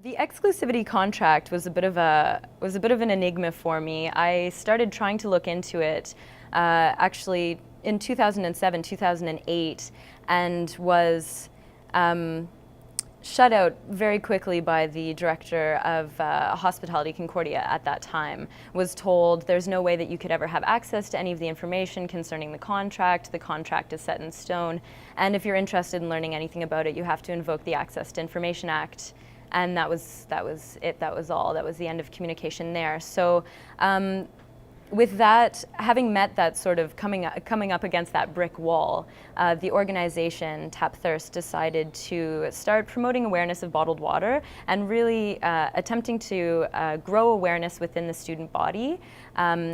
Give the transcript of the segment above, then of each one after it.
The exclusivity contract was a bit of an enigma for me. I started trying to look into it actually in 2007, 2008, and was shut out very quickly by the director of Hospitality Concordia at that time. Was told there's no way that you could ever have access to any of the information concerning the contract. The contract is set in stone, and if you're interested in learning anything about it, you have to invoke the Access to Information Act. And that was it. That was all. That was the end of communication there. So, with that, having met that sort of coming up against that brick wall, the organization Tap Thirst decided to start promoting awareness of bottled water and really attempting to grow awareness within the student body,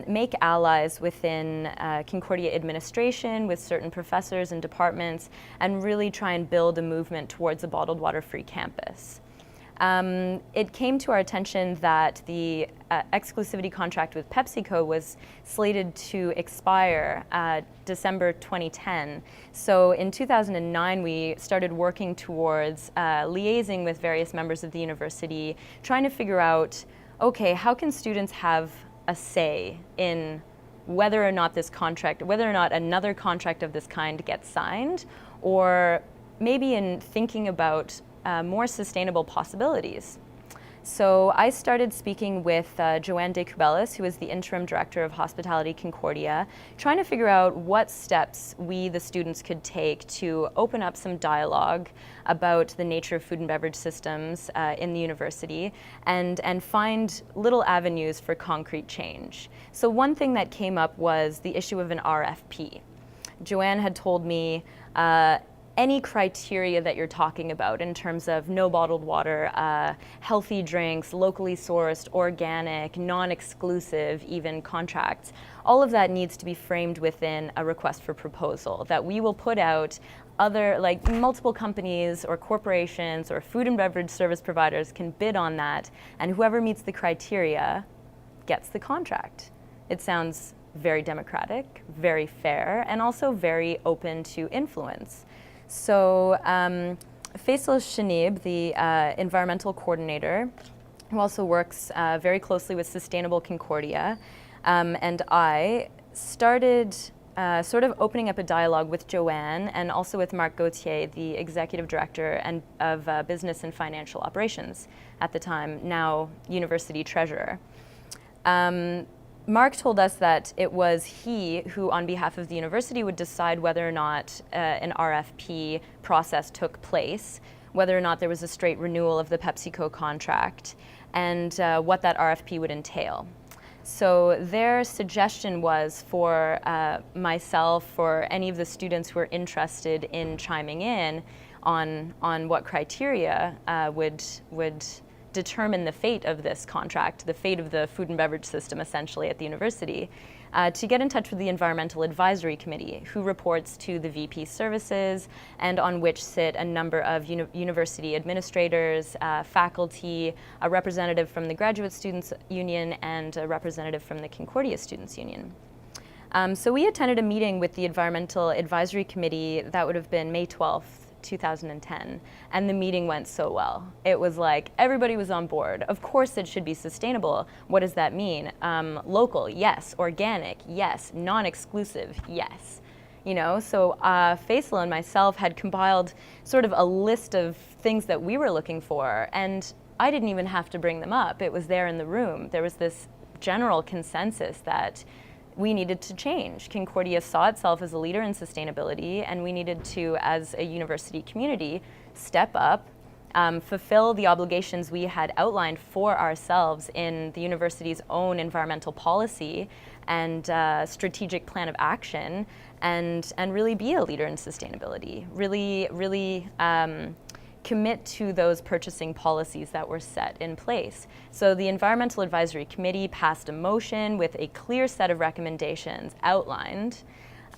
make allies within Concordia administration with certain professors and departments, and really try and build a movement towards a bottled water-free campus. It came to our attention that the exclusivity contract with PepsiCo was slated to expire December 2010. So in 2009, we started working towards liaising with various members of the university, trying to figure out, okay, how can students have a say in whether or not whether or not another contract of this kind gets signed, or maybe in thinking about more sustainable possibilities. So I started speaking with Joanne de Cubelis, who is the interim director of Hospitality Concordia, trying to figure out what steps we, the students, could take to open up some dialogue about the nature of food and beverage systems in the university and find little avenues for concrete change. So one thing that came up was the issue of an RFP. Joanne had told me any criteria that you're talking about in terms of no bottled water, healthy drinks, locally sourced, organic, non-exclusive even contracts, all of that needs to be framed within a request for proposal that we will put out. Other, like multiple companies or corporations or food and beverage service providers can bid on that, and whoever meets the criteria gets the contract. It sounds very democratic, very fair, and also very open to influence. So Faisal Shanib, the environmental coordinator, who also works very closely with Sustainable Concordia, and I started sort of opening up a dialogue with Joanne and also with Marc Gauthier, the executive director of business and financial operations at the time, now university treasurer. Mark told us that it was he who, on behalf of the university, would decide whether or not an RFP process took place, whether or not there was a straight renewal of the PepsiCo contract, and what that RFP would entail. So their suggestion was for myself, for any of the students who are interested in chiming in on what criteria would determine the fate of this contract, the fate of the food and beverage system essentially at the university, to get in touch with the Environmental Advisory Committee, who reports to the VP Services and on which sit a number of university administrators, faculty, a representative from the Graduate Students Union, and a representative from the Concordia Students Union. So we attended a meeting with the Environmental Advisory Committee. That would have been May 12th. 2010, and the meeting went so well. It was like everybody was on board. Of course it should be sustainable. What does that mean? Local, yes. Organic, yes. Non-exclusive, yes. You know, so Faisal and myself had compiled sort of a list of things that we were looking for, and I didn't even have to bring them up. It was there in the room. There was this general consensus that we needed to change. Concordia saw itself as a leader in sustainability, and we needed to, as a university community, step up, fulfill the obligations we had outlined for ourselves in the university's own environmental policy and strategic plan of action, and really be a leader in sustainability. Really commit to those purchasing policies that were set in place. So the Environmental Advisory Committee passed a motion with a clear set of recommendations outlined,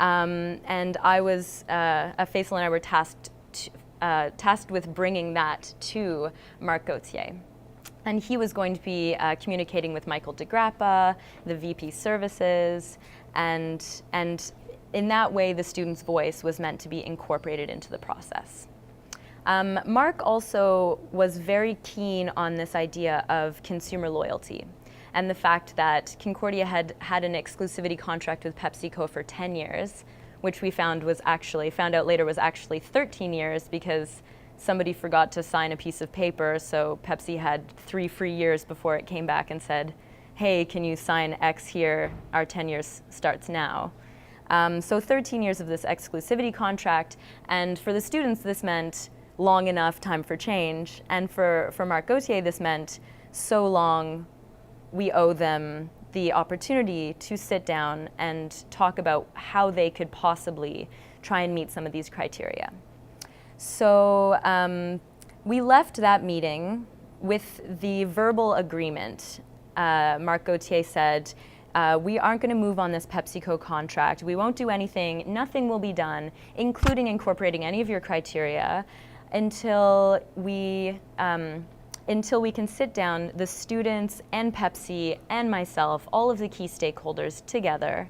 and I was, Faisal and I were tasked with bringing that to Marc Gauthier. And he was going to be communicating with Michael DeGrappa, the VP Services, and in that way the student's voice was meant to be incorporated into the process. Mark also was very keen on this idea of consumer loyalty and the fact that Concordia had an exclusivity contract with PepsiCo for 10 years, which we found out later was actually 13 years because somebody forgot to sign a piece of paper, so Pepsi had 3 free years before it came back and said, hey, can you sign X here? Our 10 years starts now. So 13 years of this exclusivity contract, and for the students this meant long enough, time for change, and for Mark Gauthier this meant so long we owe them the opportunity to sit down and talk about how they could possibly try and meet some of these criteria. So we left that meeting with the verbal agreement. Mark Gauthier said, we aren't going to move on this PepsiCo contract. We won't do anything. Nothing will be done, including incorporating any of your criteria, until we can sit down, the students and Pepsi and myself, all of the key stakeholders together,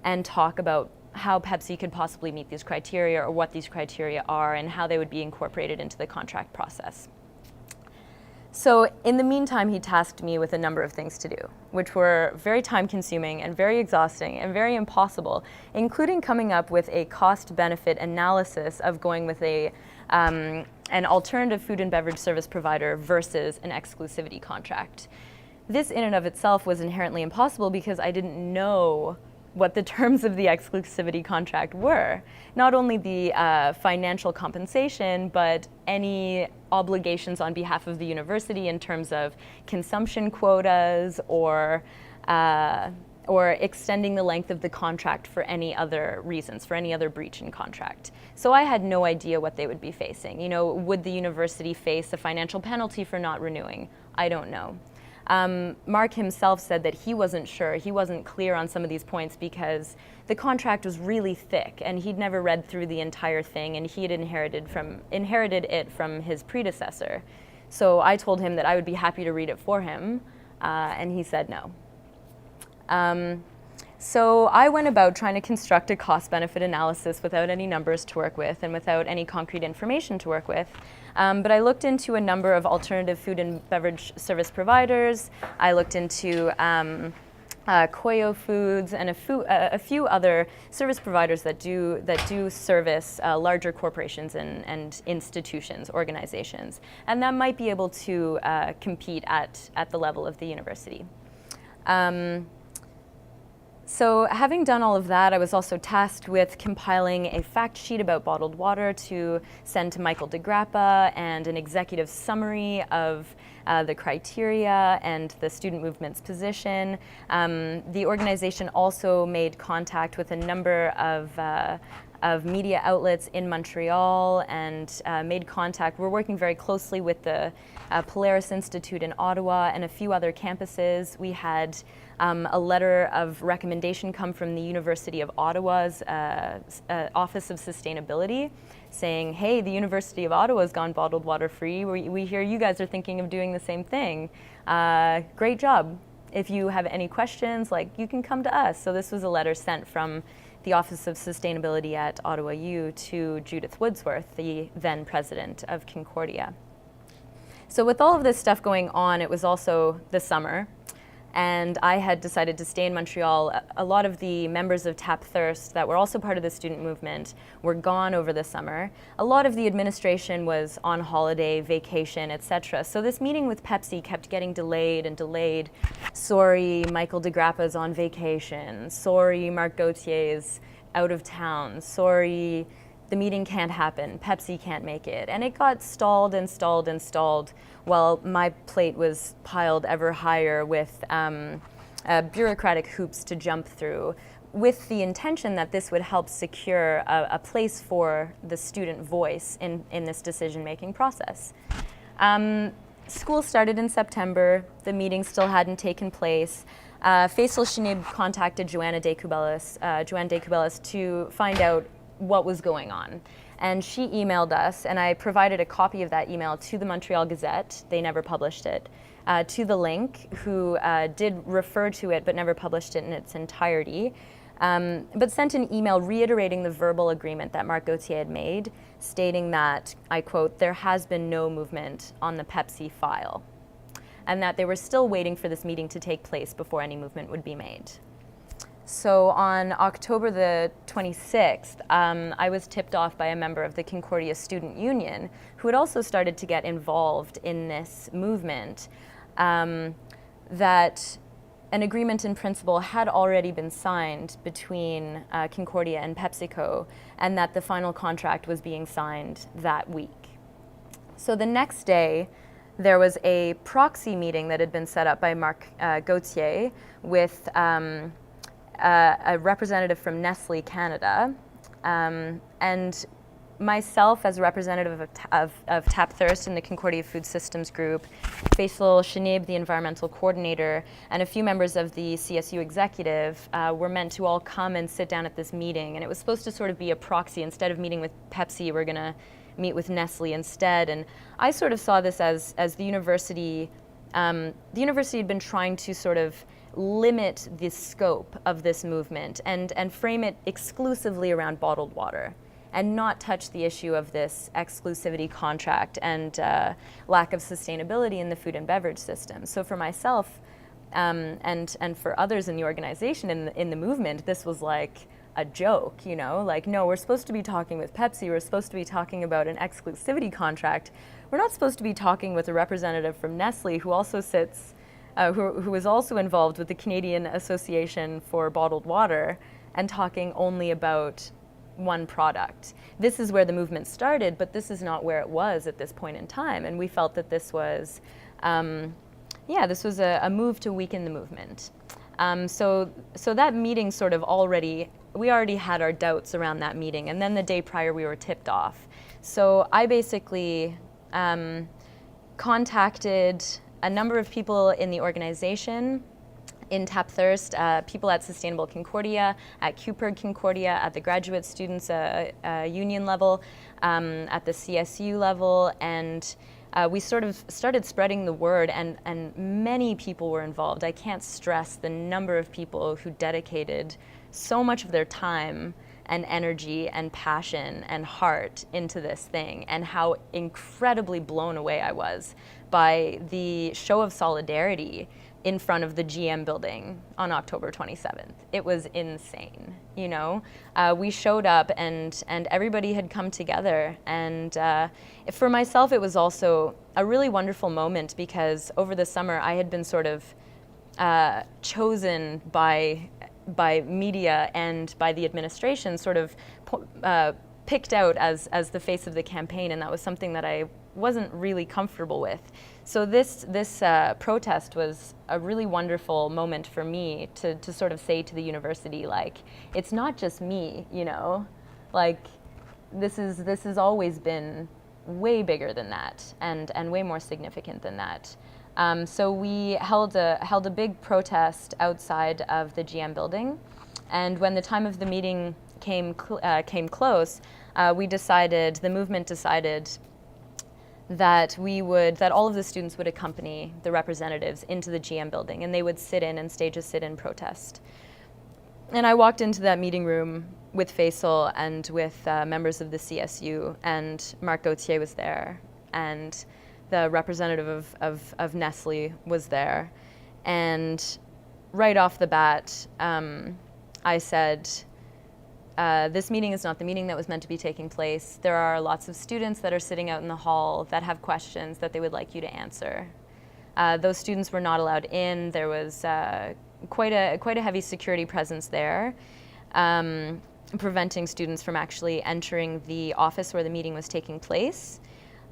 and talk about how Pepsi could possibly meet these criteria or what these criteria are and how they would be incorporated into the contract process. So in the meantime, he tasked me with a number of things to do, which were very time-consuming and very exhausting and very impossible, including coming up with a cost-benefit analysis of going with an alternative food and beverage service provider versus an exclusivity contract. This in and of itself was inherently impossible because I didn't know what the terms of the exclusivity contract were. Not only the financial compensation, but any obligations on behalf of the university in terms of consumption quotas or extending the length of the contract for any other reasons, for any other breach in contract. So I had no idea what they would be facing. You know, would the university face a financial penalty for not renewing? I don't know. Mark himself said that he wasn't sure, he wasn't clear on some of these points because the contract was really thick and he'd never read through the entire thing and he had inherited it from his predecessor. So I told him that I would be happy to read it for him, and he said no. So I went about trying to construct a cost-benefit analysis without any numbers to work with and without any concrete information to work with. But I looked into a number of alternative food and beverage service providers. I looked into Koyo Foods and a few other service providers that do service larger corporations and institutions, organizations, and that might be able to compete at the level of the university. So having done all of that, I was also tasked with compiling a fact sheet about bottled water to send to Michael DeGrappa and an executive summary of the criteria and the student movement's position. The organization also made contact with a number of media outlets in Montreal and made contact. We're working very closely with the Polaris Institute in Ottawa and a few other campuses. We had a letter of recommendation come from the University of Ottawa's Office of Sustainability saying, hey, the University of Ottawa's gone bottled water free. We hear you guys are thinking of doing the same thing. Great job. If you have any questions, you can come to us. So this was a letter sent from the Office of Sustainability at Ottawa U to Judith Woodsworth, the then president of Concordia. So with all of this stuff going on, it was also the summer, and I had decided to stay in Montreal. A lot of the members of Tap Thirst that were also part of the student movement were gone over the summer. A lot of the administration was on holiday, vacation, etc. So this meeting with Pepsi kept getting delayed and delayed. Sorry, Michael DeGrappa's on vacation. Sorry, Mark Gauthier's out of town. Sorry, the meeting can't happen. Pepsi can't make it. And it got stalled and stalled and stalled while my plate was piled ever higher with bureaucratic hoops to jump through, with the intention that this would help secure a place for the student voice in this decision-making process. School started in September. The meeting still hadn't taken place. Faisal Shinib contacted Joanne Descubellis to find out what was going on. And she emailed us, and I provided a copy of that email to the Montreal Gazette. They never published it. To The Link, who did refer to it but never published it in its entirety. but sent an email reiterating the verbal agreement that Marc Gauthier had made, stating that, I quote, "there has been no movement on the Pepsi file," and that they were still waiting for this meeting to take place before any movement would be made. So on October the 26th, I was tipped off by a member of the Concordia Student Union who had also started to get involved in this movement, that an agreement in principle had already been signed between Concordia and PepsiCo, and that the final contract was being signed that week. So the next day, there was a proxy meeting that had been set up by Marc Gauthier with a representative from Nestle Canada, and myself as a representative of Tap Thirst in the Concordia Food Systems Group, Faisal Shanib, the environmental coordinator, and a few members of the CSU executive were meant to all come and sit down at this meeting. And it was supposed to sort of be a proxy. Instead of meeting with Pepsi, we're going to meet with Nestle instead. And I sort of saw this as the university had been trying to sort of limit the scope of this movement and frame it exclusively around bottled water, and not touch the issue of this exclusivity contract and lack of sustainability in the food and beverage system. So for myself and for others in the organization, in the movement, this was like a joke, you know, like, no, we're supposed to be talking with Pepsi, we're supposed to be talking about an exclusivity contract. We're not supposed to be talking with a representative from Nestle who also sits, who is also involved with the Canadian Association for Bottled Water, and talking only about one product. This is where the movement started, but this is not where it was at this point in time. And we felt that this was, this was a move to weaken the movement. So that meeting sort of we already had our doubts around that meeting. And then the day prior, we were tipped off. So I basically contacted a number of people in the organization, in Tap Thirst, people at Sustainable Concordia, at QPERG Concordia, at the graduate students union level, at the CSU level, and we sort of started spreading the word, and many people were involved. I can't stress the number of people who dedicated so much of their time and energy and passion and heart into this thing, and how incredibly blown away I was by the show of solidarity in front of the GM building on October 27th. It was insane, you know? We showed up and everybody had come together. And for myself, it was also a really wonderful moment, because over the summer I had been sort of chosen by media and by the administration, sort of picked out as the face of the campaign, and that was something that I wasn't really comfortable with. So this protest was a really wonderful moment for me to sort of say to the university, like, it's not just me, you know, like this has always been way bigger than that and way more significant than that. So we held a big protest outside of the GM building, and when the time of the meeting came close, the movement decided that all of the students would accompany the representatives into the GM building, and they would sit in and stage a sit-in protest. And I walked into that meeting room with Faisal and with members of the CSU, and Marc Gauthier was there, and the representative of Nestle was there. And right off the bat, I said, this meeting is not the meeting that was meant to be taking place. There are lots of students that are sitting out in the hall that have questions that they would like you to answer. Those students were not allowed in. There was quite a heavy security presence there, preventing students from actually entering the office where the meeting was taking place.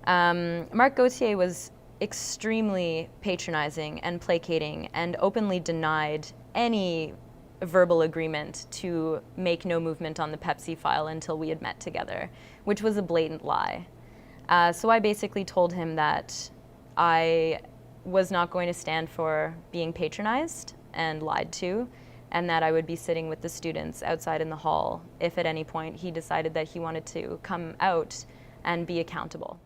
Marc Gauthier was extremely patronizing and placating, and openly denied any verbal agreement to make no movement on the Pepsi file until we had met together, which was a blatant lie. So I basically told him that I was not going to stand for being patronized and lied to, and that I would be sitting with the students outside in the hall if at any point he decided that he wanted to come out and be accountable.